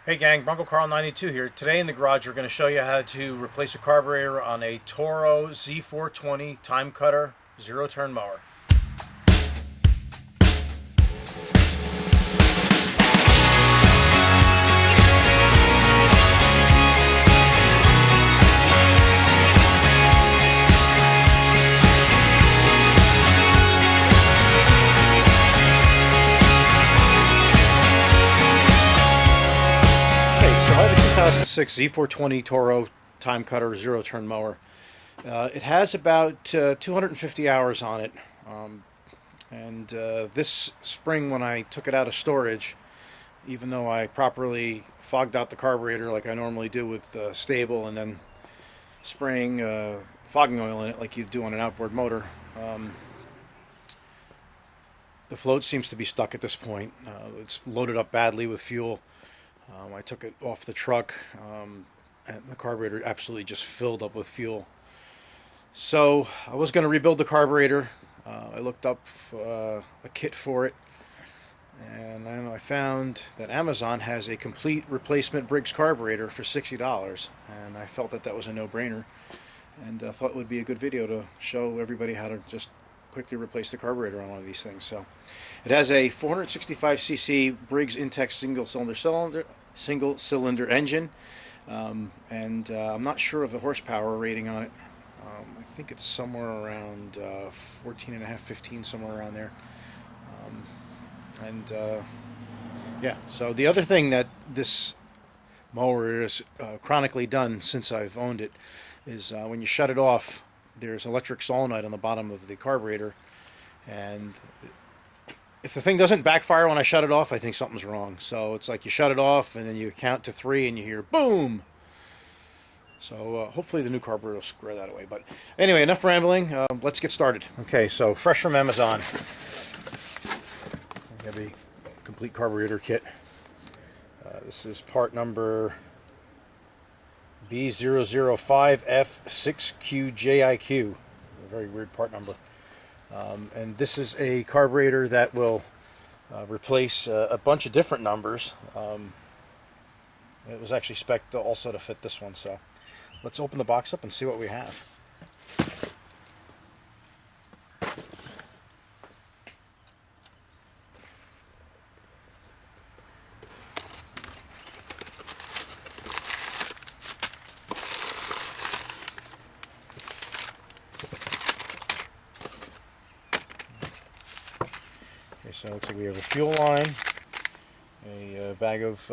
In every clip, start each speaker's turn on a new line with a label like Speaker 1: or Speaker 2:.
Speaker 1: Hey gang, Bronco Carl 92 here. Today in the garage we're going to show you how to replace a carburetor on a Toro Z420 time cutter zero turn mower. So I have a 2006 Z420 Toro time cutter zero turn mower. It has about 250 hours on it. This spring when I took it out of storage, even though I properly fogged out the carburetor like I normally do with stable and then spraying fogging oil in it like you do on an outboard motor, the float seems to be stuck at this point. It's loaded up badly with fuel. I took it off the truck, and the carburetor absolutely just filled up with fuel. So I was going to rebuild the carburetor. I looked up a kit for it, and then I found that Amazon has a complete replacement Briggs carburetor for $60, and I felt that that was a no-brainer, and I thought it would be a good video to show everybody how to just quickly replace the carburetor on one of these things. So it has a 465cc Briggs Intek single cylinder engine, and I'm not sure of the horsepower rating on it. I think it's somewhere around 14 and a half, 15, somewhere around there. Yeah, so the other thing that this mower is chronically done since I've owned it is when you shut it off, there's electric solenoid on the bottom of the carburetor, and if the thing doesn't backfire when I shut it off, I think something's wrong. So it's like you shut it off and then you count to 3 and you hear boom. So hopefully the new carburetor will square that away. But anyway, enough rambling. Let's get started. Okay, so fresh from Amazon, we have a complete carburetor kit. This is part number B005F6QJIQ. A very weird part number. And this is a carburetor that will replace a bunch of different numbers. It was actually spec'd also to fit this one, so let's open the box up and see what we have. Okay, so it looks like we have a fuel line, a bag of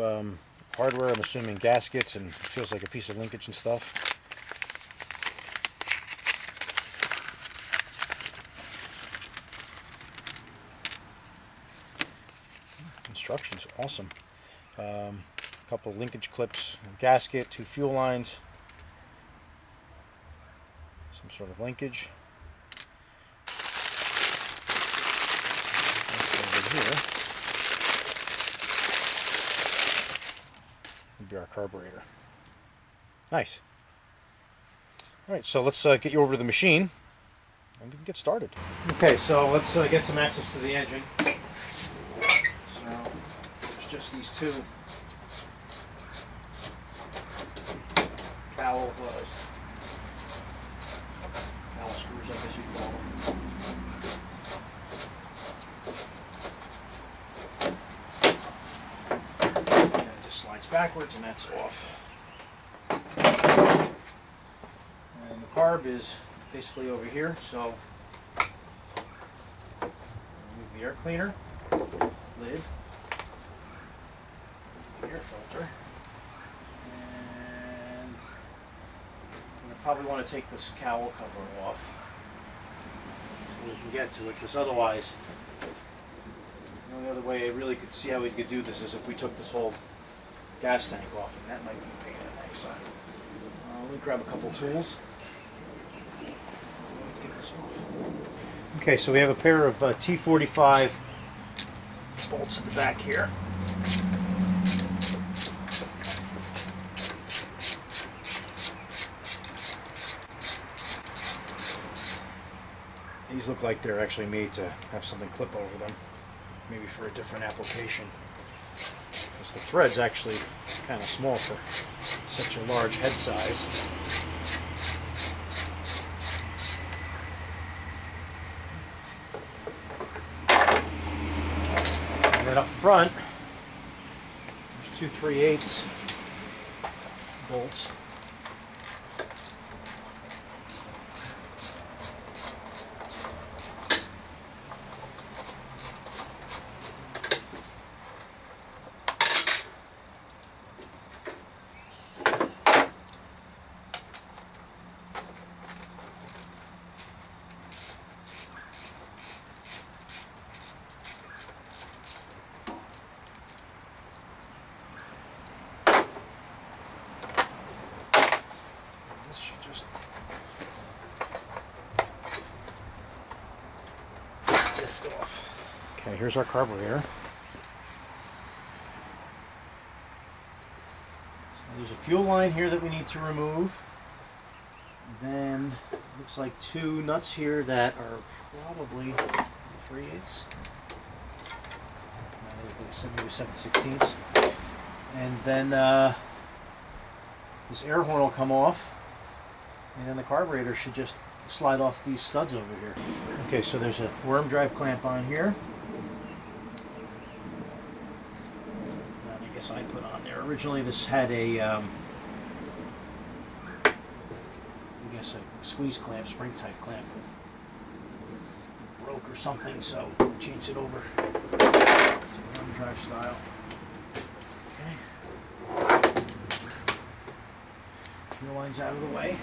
Speaker 1: hardware, I'm assuming gaskets, and it feels like a piece of linkage and stuff. Instructions, awesome. A couple of linkage clips, a gasket, 2 fuel lines, some sort of linkage. Here would be our carburetor. Nice. Alright, so let's get you over to the machine and we can get started. Okay, so let's get some access to the engine. So there's just these 2 cowl screws, I guess you'd call them. Slides backwards and that's off. And the carb is basically over here, so remove the air cleaner, lid, the air filter, and I probably want to take this cowl cover off so we can get to it, because otherwise the only other way I really could see how we could do this is if we took this whole gas tank off, and that might be a pain in the neck. So let me grab a couple tools. Get this off. Okay, so we have a pair of T45 bolts in the back here. These look like they're actually made to have something clip over them, maybe for a different application. The threads actually kind of small for such a large head size. And then up front, there's 2 3/8 bolts. Okay, here's our carburetor. So there's a fuel line here that we need to remove. Then looks like 2 nuts here that are probably 3/8. Maybe 7/16. And then this air horn will come off, and then the carburetor should just slide off these studs over here. Okay, so there's a worm drive clamp on here. That I guess I put on there. Originally this had a, I guess a squeeze clamp, spring type clamp. Broke or something, so I changed it over to worm drive style. Okay. Fuel line's out of the way.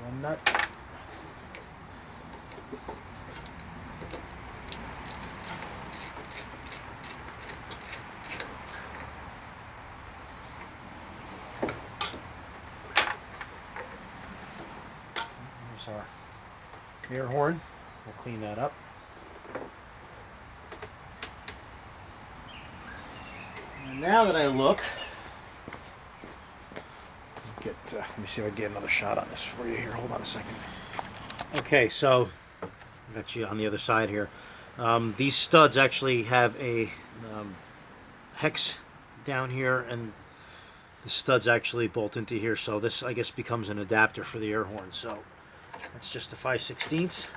Speaker 1: One nut. There's our air horn. We'll clean that up. And now that I look, let me see if I can get another shot on this for you here. Hold on a second. Okay, so I've got you on the other side here. These studs actually have a hex down here, and the studs actually bolt into here. So this, I guess, becomes an adapter for the air horn. So that's just a 5/16.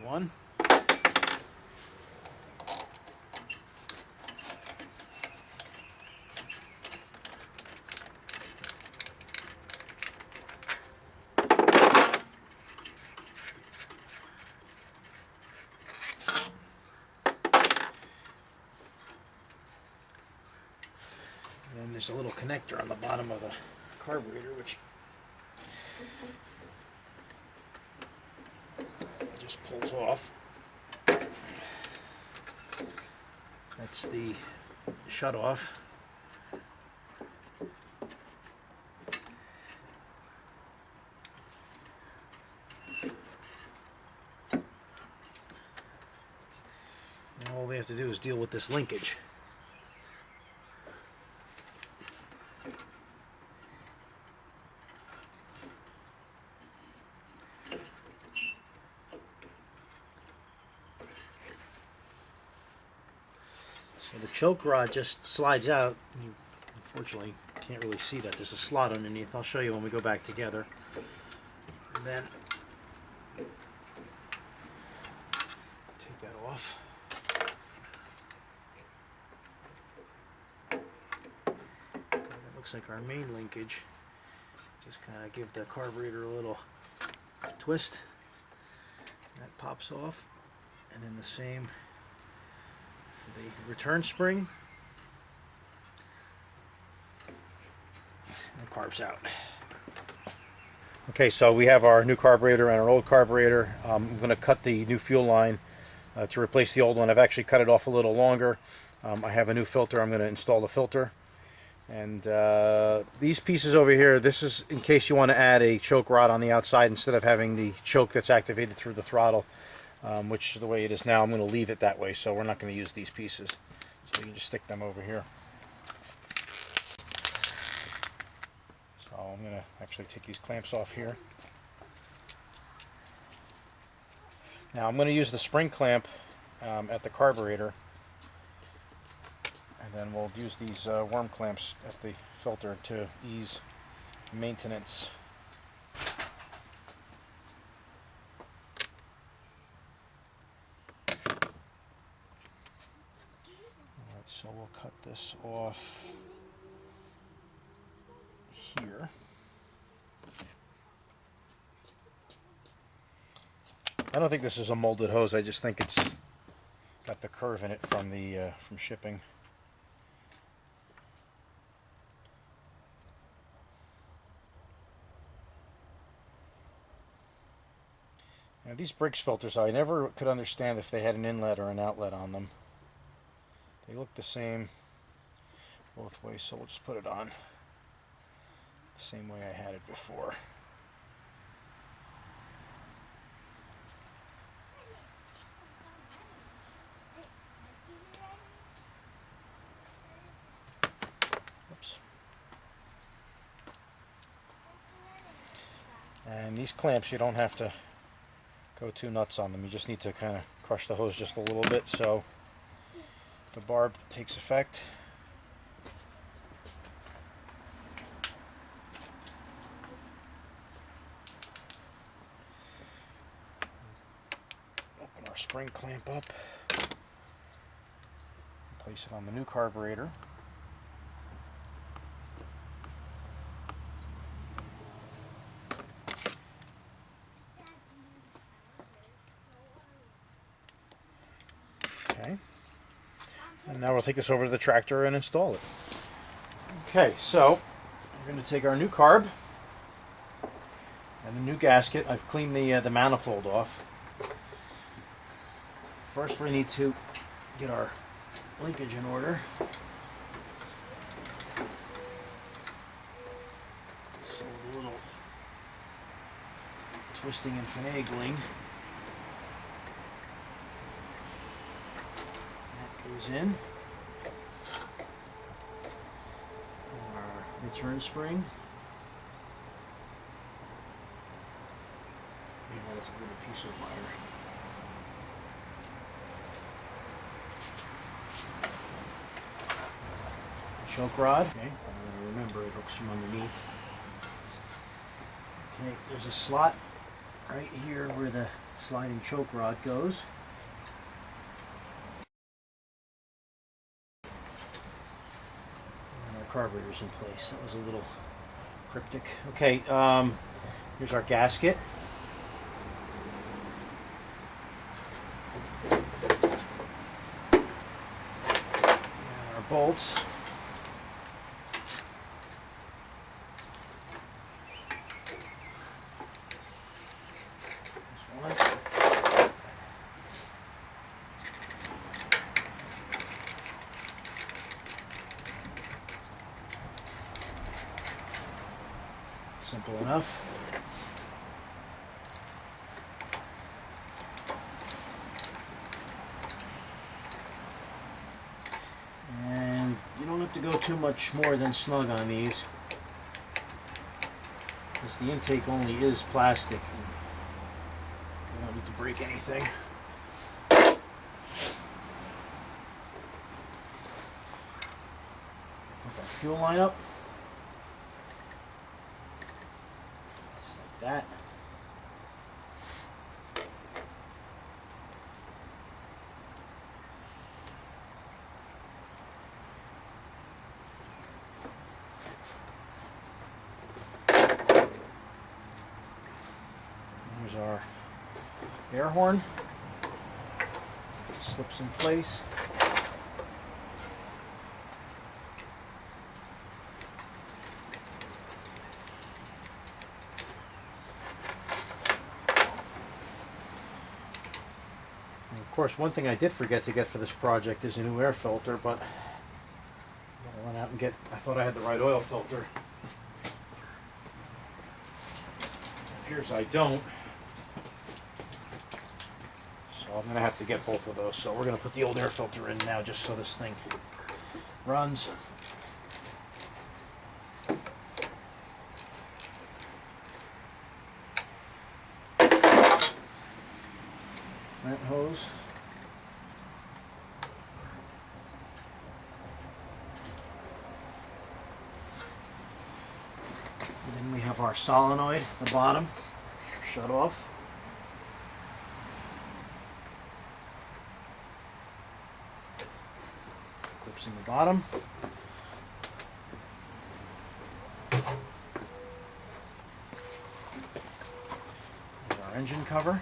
Speaker 1: One. And then there's a little connector on the bottom of the carburetor, which just pulls off. That's the shut off. Now all we have to do is deal with this linkage. So the choke rod just slides out. You unfortunately can't really see that. There's a slot underneath. I'll show you when we go back together. And then take that off. And it looks like our main linkage. Just kind of give the carburetor a little twist. And that pops off. And then the same for the return spring. And the carb's out. Okay, so we have our new carburetor and our old carburetor. I'm going to cut the new fuel line to replace the old one. I've actually cut it off a little longer. I have a new filter. I'm going to install the filter. And these pieces over here, this is in case you want to add a choke rod on the outside instead of having the choke that's activated through the throttle, which is the way it is now. I'm going to leave it that way, so we're not going to use these pieces. So you can just stick them over here. So I'm going to actually take these clamps off here. Now I'm going to use the spring clamp at the carburetor, and then we'll use these worm clamps at the filter to ease maintenance. Alright, so we'll cut this off here. I don't think this is a molded hose. I just think it's got the curve in it from the from shipping. Now these Briggs filters, I never could understand if they had an inlet or an outlet on them. They look the same both ways, so we'll just put it on the same way I had it before. Oops. And these clamps, you don't have to go too nuts on them. You just need to kind of crush the hose just a little bit so the barb takes effect. Open our spring clamp up. Place it on the new carburetor. Okay. And now we'll take this over to the tractor and install it. Okay, so we're going to take our new carb and the new gasket. I've cleaned the manifold off. First we need to get our linkage in order. So with a little twisting and finagling, that goes in. And our return spring. And that is a little piece of wire. Choke rod. Okay, I'm going to remember it hooks from underneath. Okay, there's a slot right here where the sliding choke rod goes. And our carburetor's in place. That was a little cryptic. Okay, here's our gasket. And our bolts. Simple enough. And you don't have to go too much more than snug on these, because the intake only is plastic and you don't need to break anything. Put that fuel line up. That. Here's our air horn. It slips in place. Of course, one thing I did forget to get for this project is a new air filter, but I'm going to run out and I thought I had the right oil filter. Appears I don't. So I'm going to have to get both of those. So we're going to put the old air filter in now just so this thing runs. Vent hose. And then we have our solenoid at the bottom. Shut off. Clips in the bottom. And our engine cover.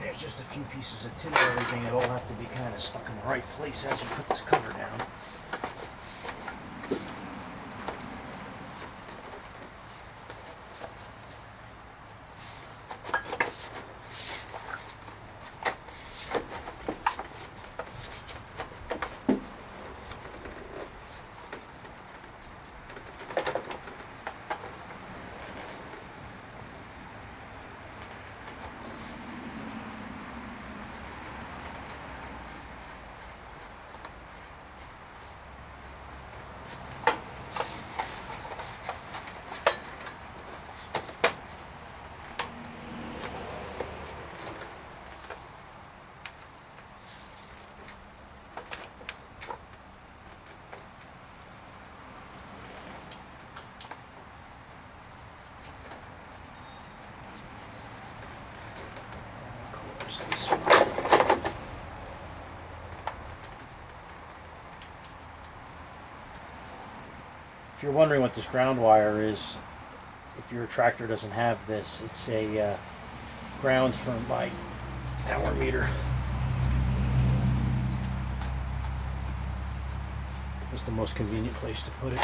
Speaker 1: There's just a few pieces of tin and everything that all have to be kind of stuck in the right place as you put this cover down. This one. If you're wondering what this ground wire is, if your tractor doesn't have this, it's a ground for my hour meter. It's the most convenient place to put it.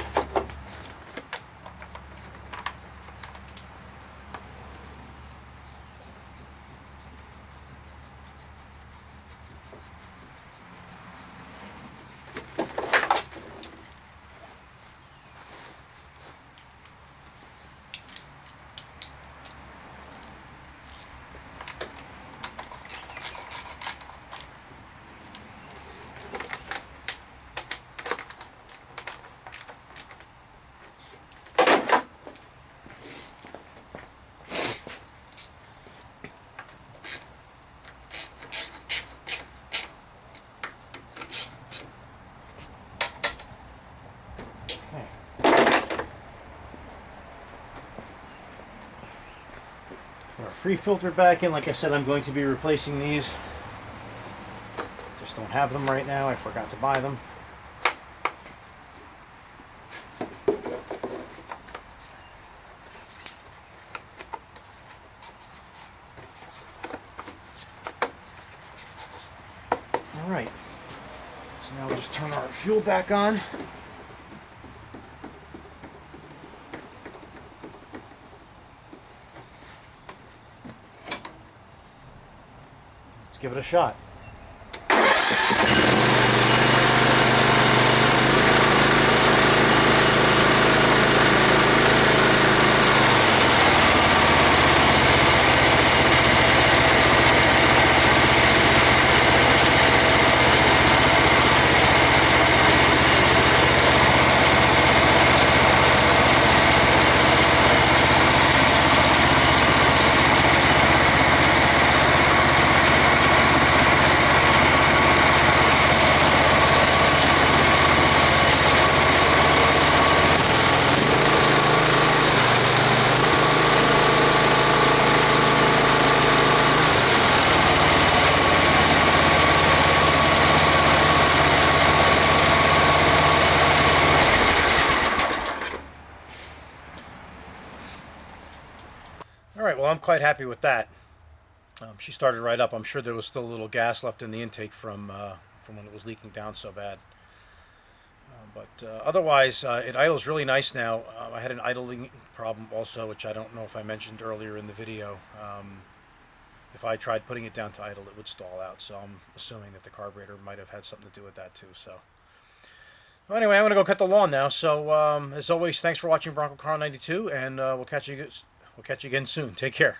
Speaker 1: Free filter back in. Like I said, I'm going to be replacing these. Just don't have them right now. I forgot to buy them. Alright. So now we'll just turn our fuel back on. Give it a shot. All right, well, I'm quite happy with that. She started right up. I'm sure there was still a little gas left in the intake from when it was leaking down so bad. But otherwise, it idles really nice now. I had an idling problem also, which I don't know if I mentioned earlier in the video. If I tried putting it down to idle, it would stall out. So I'm assuming that the carburetor might have had something to do with that too. So well, anyway, I'm going to go cut the lawn now. So as always, thanks for watching Bronco Car 92, and we'll catch you again soon. Take care.